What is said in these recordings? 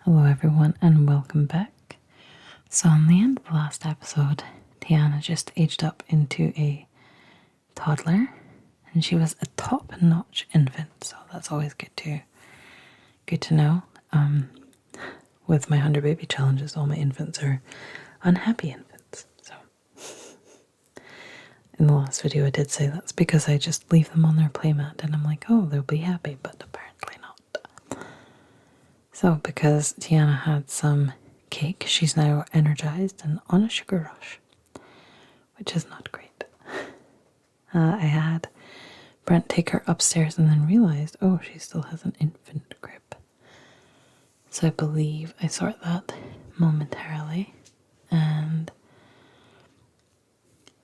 Hello everyone and welcome back. So in the end of the last episode, Tiana just aged up into a toddler and she was a top-notch infant, so that's always good to know. With my 100 baby challenges, all my infants are unhappy infants. So in the last video I did say that's because I just leave them on their playmat and I'm like, oh, they'll be happy, but apparently not. So because Tiana had some cake, she's now energized and on a sugar rush, which is not great. I had Brent take her upstairs and then realized, oh, she still has an infant crib. So I believe I sort that momentarily, and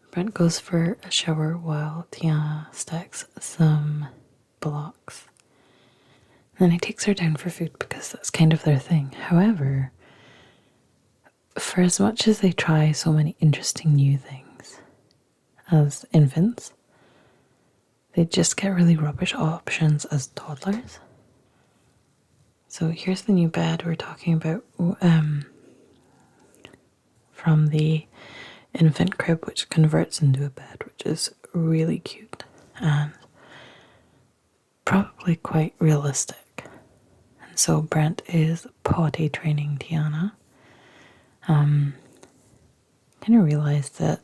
Brent goes for a shower while Tiana stacks some blocks. Then he takes her down for food because that's kind of their thing. However, for as much as they try so many interesting new things as infants, they just get really rubbish options as toddlers. So here's the new bed we're talking about from the infant crib, which converts into a bed, which is really cute and probably quite realistic. And so Brent is potty training Tiana. Kind of realized that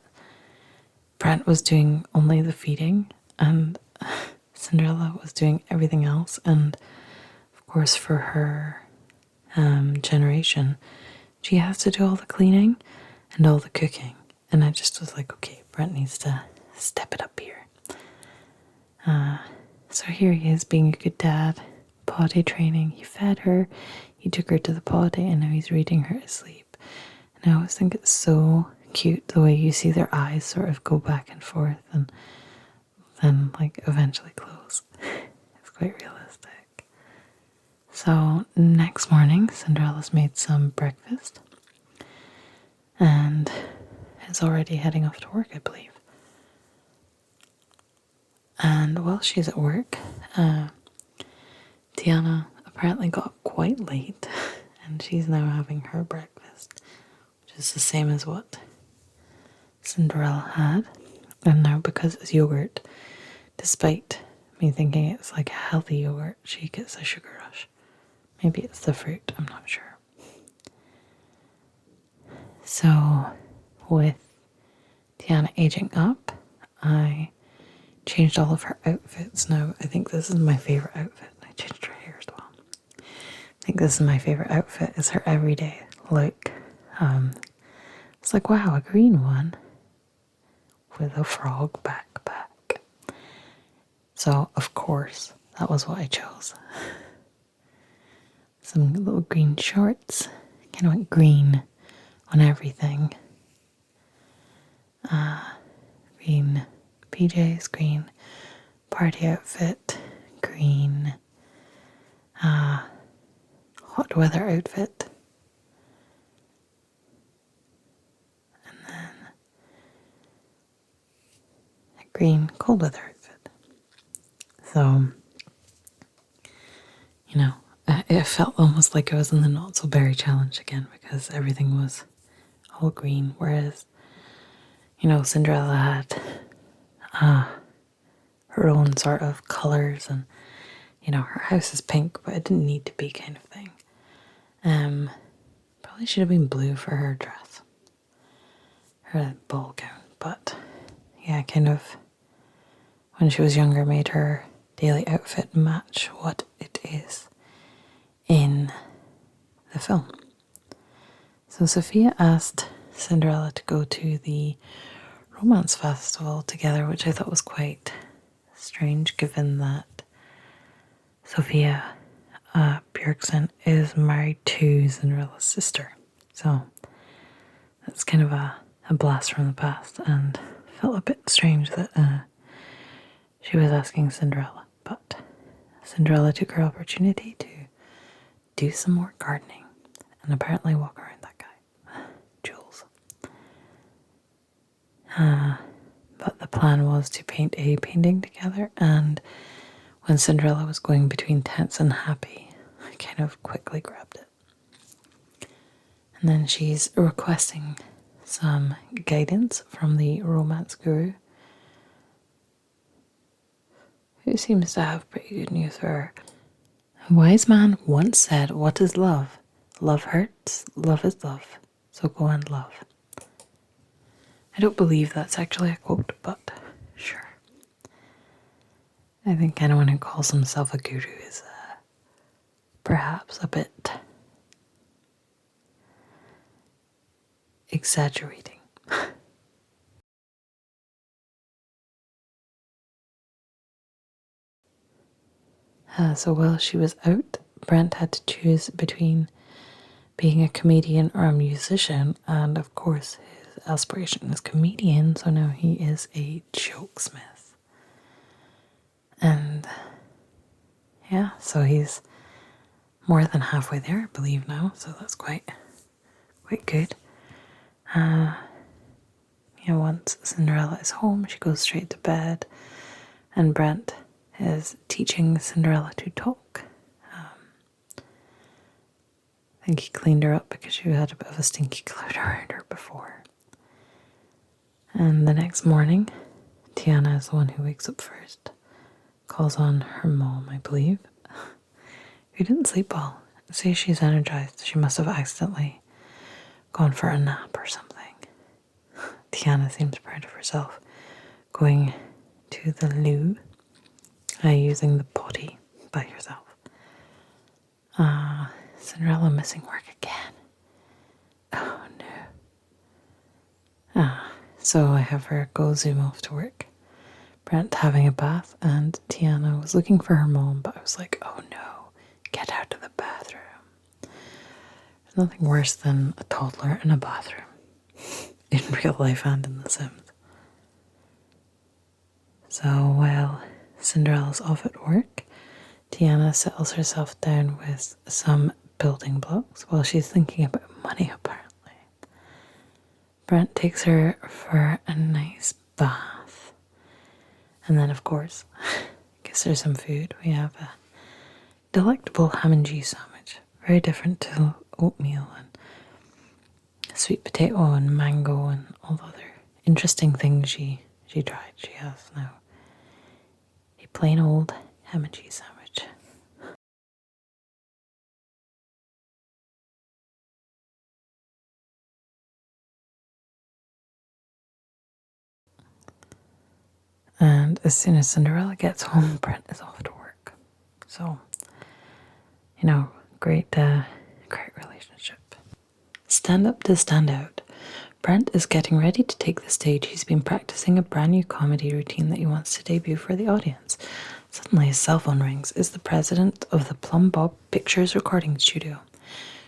Brent was doing only the feeding and Cinderella was doing everything else, and of course for her generation she has to do all the cleaning and all the cooking, and I just was like, okay, Brent needs to step it up here. So here he is being a good dad, potty training. He fed her, he took her to the potty, and now he's reading her to sleep. And I always think it's so cute the way you see their eyes sort of go back and forth and then like eventually close. It's quite realistic. So next morning, Cinderella's made some breakfast and is already heading off to work, I believe. And while she's at work, Tiana apparently got up quite late and she's now having her breakfast, which is the same as what Cinderella had. And now because it's yogurt, despite me thinking it's like a healthy yogurt, she gets a sugar rush. Maybe it's the fruit, I'm not sure. So with Tiana aging up, I changed all of her outfits. Now I think this is my favorite outfit. I changed her hair as well. I think this is my favorite outfit, is her everyday look. It's like, wow, a green one with a frog backpack. So of course that was what I chose. Some little green shorts, kind of went green on everything. Green PJs, green party outfit, green hot weather outfit, and then a green cold weather outfit. So, you know, it felt almost like I was in the Not So Berry challenge again because everything was all green, whereas, you know, Cinderella had her own sort of colours, and, you know, her house is pink, but it didn't need to be, kind of thing. Probably should have been blue for her dress, her ball gown, but yeah, kind of when she was younger made her daily outfit match what it is in the film. So Sophia asked Cinderella to go to the romance festival together, which I thought was quite strange given that Sophia Björksen is married to Cinderella's sister. So that's kind of a blast from the past, and felt a bit strange that she was asking Cinderella. But Cinderella took her opportunity to do some more gardening and apparently walk around that guy, Jules. But the plan was to paint a painting together, and when Cinderella was going between tense and happy, I kind of quickly grabbed it. And then she's requesting some guidance from the romance guru, who seems to have pretty good news for her. A wise man once said, "What is love? Love hurts, love is love, so go and love." I don't believe that's actually a quote, but sure. I think anyone who calls himself a guru is perhaps a bit exaggerating. So while she was out, Brent had to choose between being a comedian or a musician, and of course his aspiration is comedian, so now he is a jokesmith. And yeah, so he's more than halfway there, I believe now, so that's quite good. Once Cinderella is home, she goes straight to bed, and Brent is teaching Cinderella to talk. I think he cleaned her up because she had a bit of a stinky cloud around her before. And the next morning, Tiana is the one who wakes up first, calls on her mom, I believe, who didn't sleep well. Say she's energized. She must have accidentally gone for a nap or something. Tiana seems proud of herself, going to the loo, using the potty by herself. Cinderella missing work again. Oh no. So I have her go zoom off to work. Brent having a bath, and Tiana was looking for her mom, but I was like, oh no, get out of the bathroom. There's nothing worse than a toddler in a bathroom, in real life and in The Sims. So while Cinderella's off at work, Tiana settles herself down with some building blocks while she's thinking about money, apparently. Brent takes her for a nice bath. And then, of course, gives her some food. We have a delectable ham and cheese sandwich. Very different to oatmeal and sweet potato and mango and all the other interesting things she tried. She has now a plain old ham and cheese sandwich. And as soon as Cinderella gets home, Brent is off to work. So, great relationship. Stand up to stand out. Brent is getting ready to take the stage. He's been practicing a brand new comedy routine that he wants to debut for the audience. Suddenly his cell phone rings. It's the president of the Plum Bob Pictures recording studio.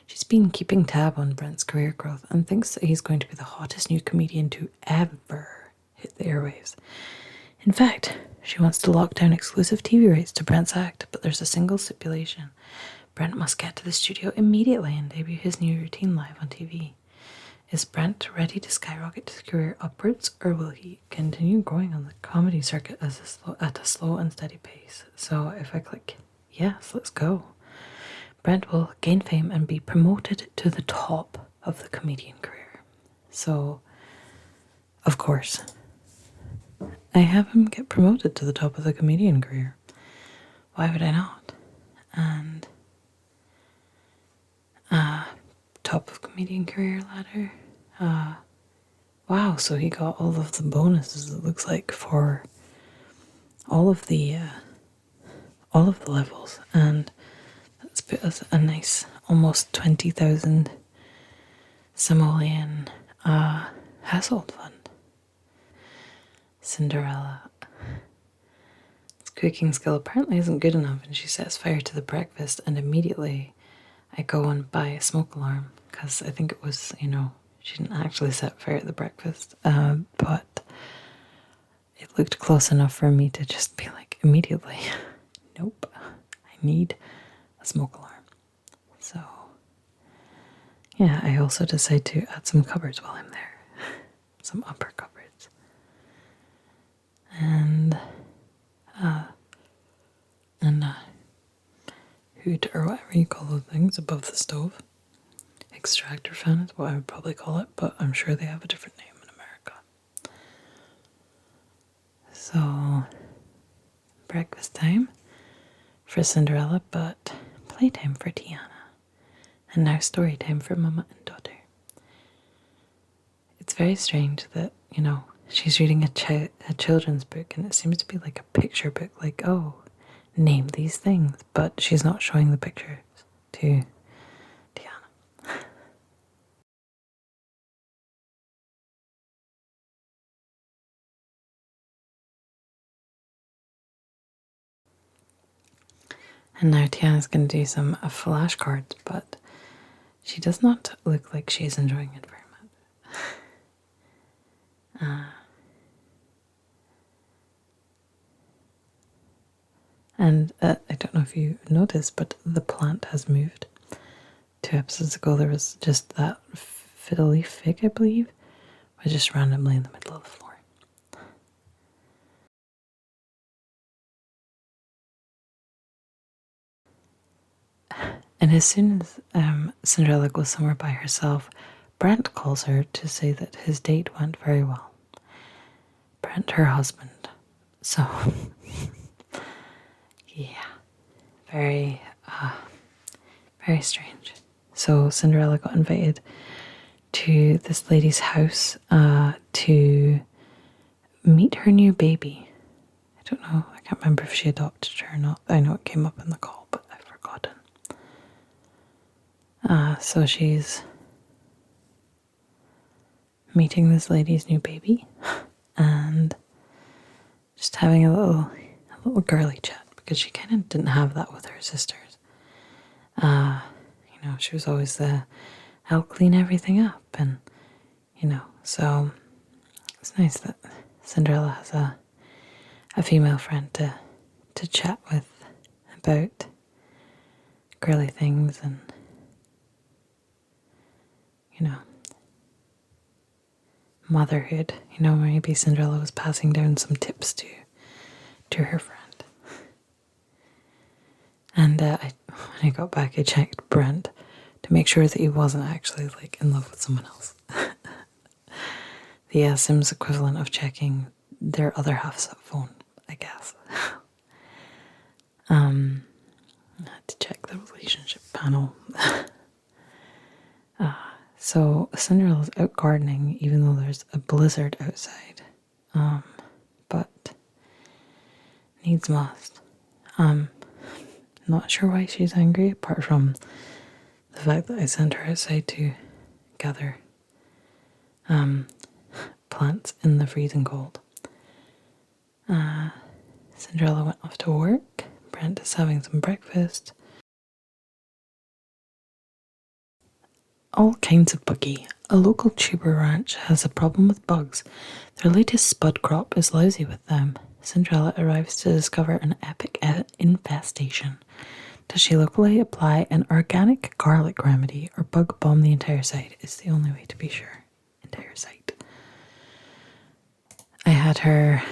She's been keeping tab on Brent's career growth and thinks that he's going to be the hottest new comedian to ever hit the airwaves. In fact, she wants to lock down exclusive TV rights to Brent's act, but there's a single stipulation. Brent must get to the studio immediately and debut his new routine live on TV. Is Brent ready to skyrocket his career upwards, or will he continue growing on the comedy circuit at a slow and steady pace? So if I click yes, let's go. Brent will gain fame and be promoted to the top of the comedian career. So, of course, I have him get promoted to the top of the comedian career. Why would I not? And top of comedian career ladder. Wow, so he got all of the bonuses, it looks like, for all of the levels, and that's put us a nice almost 20,000 simoleon household fund. Cinderella. His cooking skill apparently isn't good enough, and she sets fire to the breakfast, and immediately I go and buy a smoke alarm, because I think it was, she didn't actually set fire to the breakfast, but it looked close enough for me to just be like, immediately, nope, I need a smoke alarm. So, yeah, I also decide to add some cupboards while I'm there, some upper cupboards. And hood, or whatever you call those things above the stove. extractor fan is what I would probably call it, but I'm sure they have a different name in America. So, breakfast time for Cinderella, but playtime for Tiana. And now story time for Mama and daughter. It's very strange that, she's reading a children's book and it seems to be like a picture book, like, oh, name these things, but she's not showing the pictures to Tiana. And now Tiana's going to do some flashcards, but she does not look like she's enjoying it very much. And I don't know if you noticed, but the plant has moved. 2 episodes ago, there was just that fiddle leaf fig, I believe, was just randomly in the middle of the floor. And as soon as Cinderella goes somewhere by herself, Brent calls her to say that his date went very well. Brent, her husband. So, yeah, very, very strange. So Cinderella got invited to this lady's house to meet her new baby. I don't know, I can't remember if she adopted her or not. I know it came up in the call, but I've forgotten. So she's meeting this lady's new baby and just having a little girly chat, because she kind of didn't have that with her sisters. She was always I'll clean everything up, and so it's nice that Cinderella has a female friend to chat with about girly things and motherhood. Maybe Cinderella was passing down some tips to her friend. And when I got back, I checked Brent to make sure that he wasn't actually in love with someone else. The Sims equivalent of checking their other half's phone, I guess. I had to check the relationship panel. So Cinderella's out gardening, even though there's a blizzard outside. But needs must. Not sure why she's angry, apart from the fact that I sent her outside to gather plants in the freezing cold. Cinderella went off to work. Brent is having some breakfast. All kinds of buggy. A local tuber ranch has a problem with bugs. Their latest spud crop is lousy with them. Cinderella arrives to discover an epic infestation. Does she locally apply an organic garlic remedy or bug bomb the entire site? Is the only way to be sure. Entire site. I had her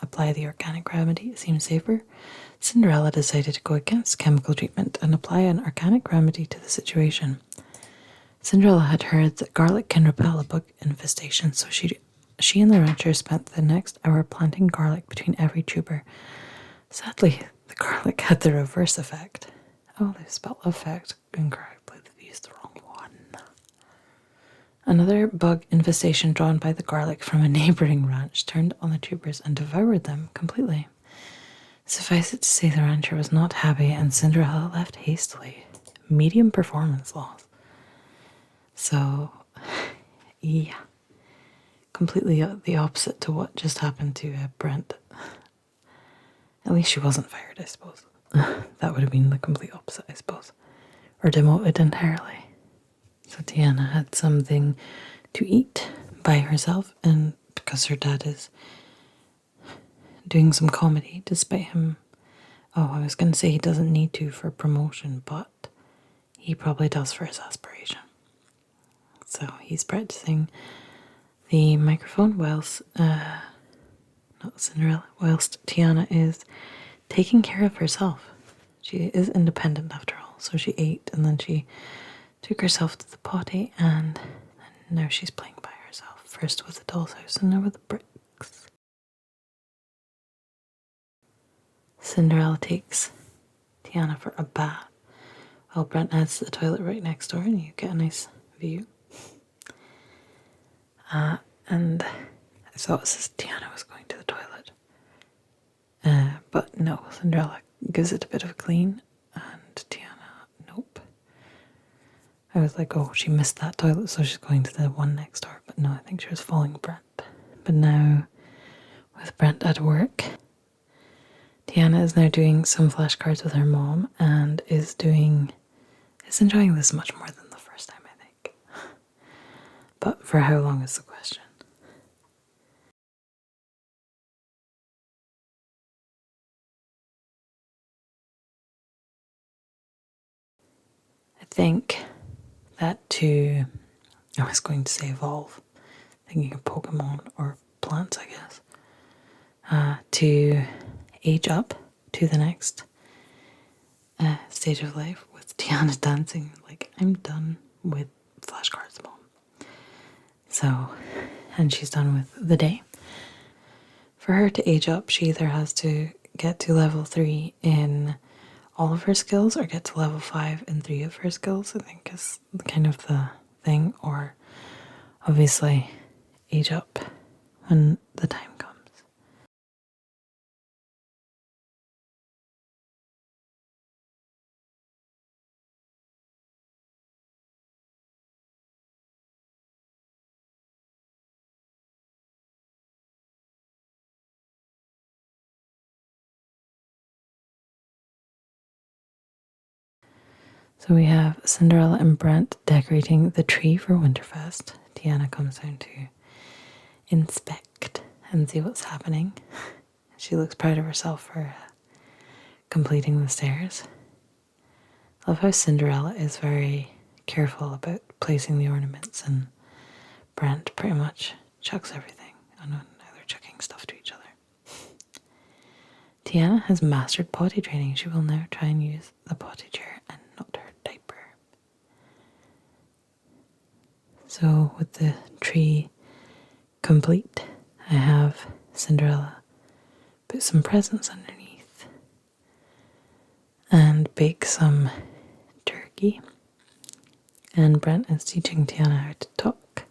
apply the organic remedy. It seemed safer. Cinderella decided to go against chemical treatment and apply an organic remedy to the situation. Cinderella had heard that garlic can repel a bug infestation, so she and the rancher spent the next hour planting garlic between every tuber. Sadly, the garlic had the reverse effect. Oh, they spelled effect incorrectly. They've used the wrong one. Another bug infestation drawn by the garlic from a neighbouring ranch turned on the tubers and devoured them completely. Suffice it to say, the rancher was not happy and Cinderella left hastily. Medium performance loss. So, yeah. Completely the opposite to what just happened to Brent. At least she wasn't fired, I suppose. That would have been the complete opposite, I suppose. Or demoted entirely. So Tiana had something to eat by herself, and because her dad is doing some comedy, despite him... Oh, I was going to say he doesn't need to for promotion, but he probably does for his aspiration. So he's practicing the microphone whilst, not Cinderella, whilst Tiana is taking care of herself. She is independent after all, so she ate and then she took herself to the potty, and now she's playing by herself. First with the doll's house and now with the bricks. Cinderella takes Tiana for a bath while Brent heads to the toilet right next door, and you get a nice view. And I thought Tiana was going to the toilet. But no, Cinderella gives it a bit of a clean, and Tiana, nope. I was like, oh, she missed that toilet, so she's going to the one next door. But no, I think she was following Brent. But now, with Brent at work, Tiana is now doing some flashcards with her mom and is enjoying this much more than the first time, I think. But for how long is the question? I think that I was going to say evolve, thinking of Pokemon or plants, I guess, to age up to the next stage of life with Tiana dancing. Like, I'm done with flashcards, Mom. So, and she's done with the day. For her to age up, she either has to get to level 3 in all of her skills or get to level 5 in 3 of her skills, I think is kind of the thing, or obviously age up when the time comes. So we have Cinderella and Brent decorating the tree for Winterfest. Tiana comes down to inspect and see what's happening. She looks proud of herself for completing the stairs. I love how Cinderella is very careful about placing the ornaments, and Brent pretty much chucks everything. Oh no, now they're chucking stuff to each other. Tiana has mastered potty training. She will now try and use the potty chair and not her diaper. So with the tree complete, I have Cinderella put some presents underneath and bake some turkey. And Brent is teaching Tiana how to talk.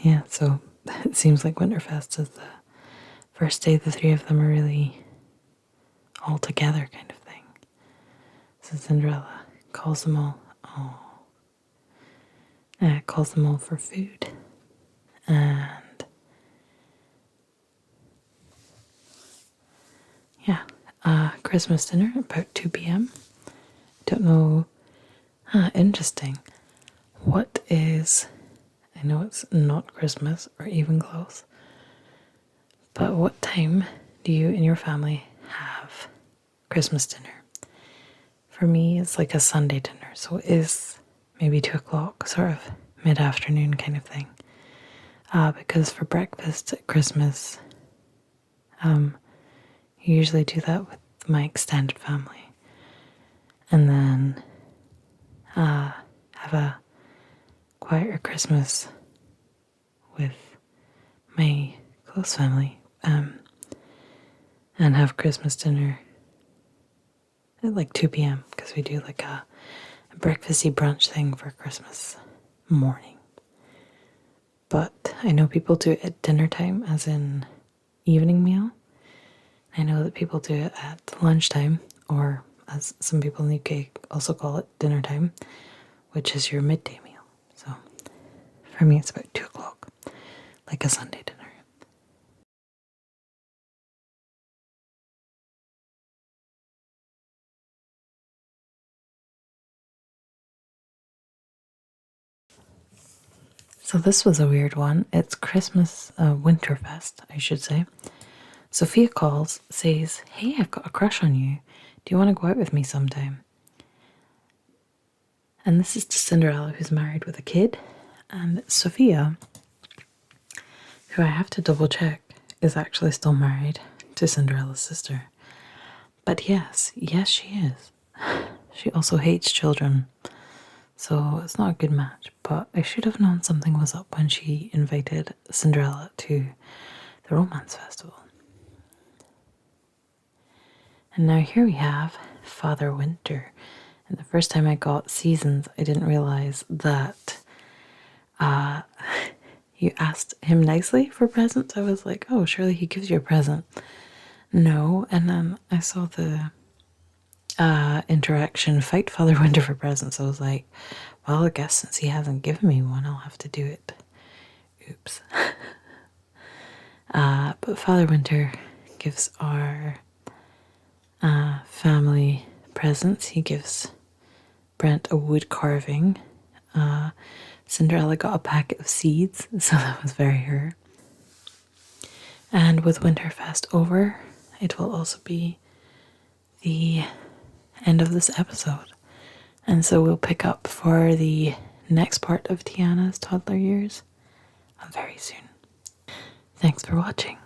Yeah, so it seems like Winterfest is the first day the three of them are really all together kind of thing. So Cinderella calls them all, calls them all for food. And yeah, Christmas dinner about 2 p.m. Don't know. Interesting. What is, I know it's not Christmas or even close, but what time do you and your family have Christmas dinner? For me, it's like a Sunday dinner, so it is maybe 2 o'clock, sort of mid-afternoon kind of thing. Because for breakfast at Christmas, you usually do that with my extended family. And then have a quieter Christmas with my close family, and have Christmas dinner at like 2 p.m. because we do like a breakfasty brunch thing for Christmas morning. But I know people do it at dinner time, as in evening meal. I know that people do it at lunchtime, or as some people in the UK also call it, dinner time, which is your midday meal. So for me, it's about 2 o'clock, like a Sunday dinner. So this was a weird one. It's Christmas, Winterfest, I should say. Sophia calls, says, "Hey, I've got a crush on you. Do you want to go out with me sometime?" And this is to Cinderella, who's married with a kid. And Sophia, who I have to double check, is actually still married to Cinderella's sister. But yes, she is. she also hates children, so it's not a good match. But I should have known something was up when she invited Cinderella to the romance festival. And now here we have Father Winter. And the first time I got seasons, I didn't realize that you asked him nicely for presents. I was like, oh, surely he gives you a present. No. And then I saw the interaction, fight Father Winter for presents. I was like, well, I guess since he hasn't given me one, I'll have to do it. Oops. But Father Winter gives our family presents. He gives Brent a wood carving. Cinderella got a packet of seeds, so that was very her. And with Winterfest over, it will also be the end of this episode. And so we'll pick up for the next part of Tiana's toddler years very soon. Thanks for watching.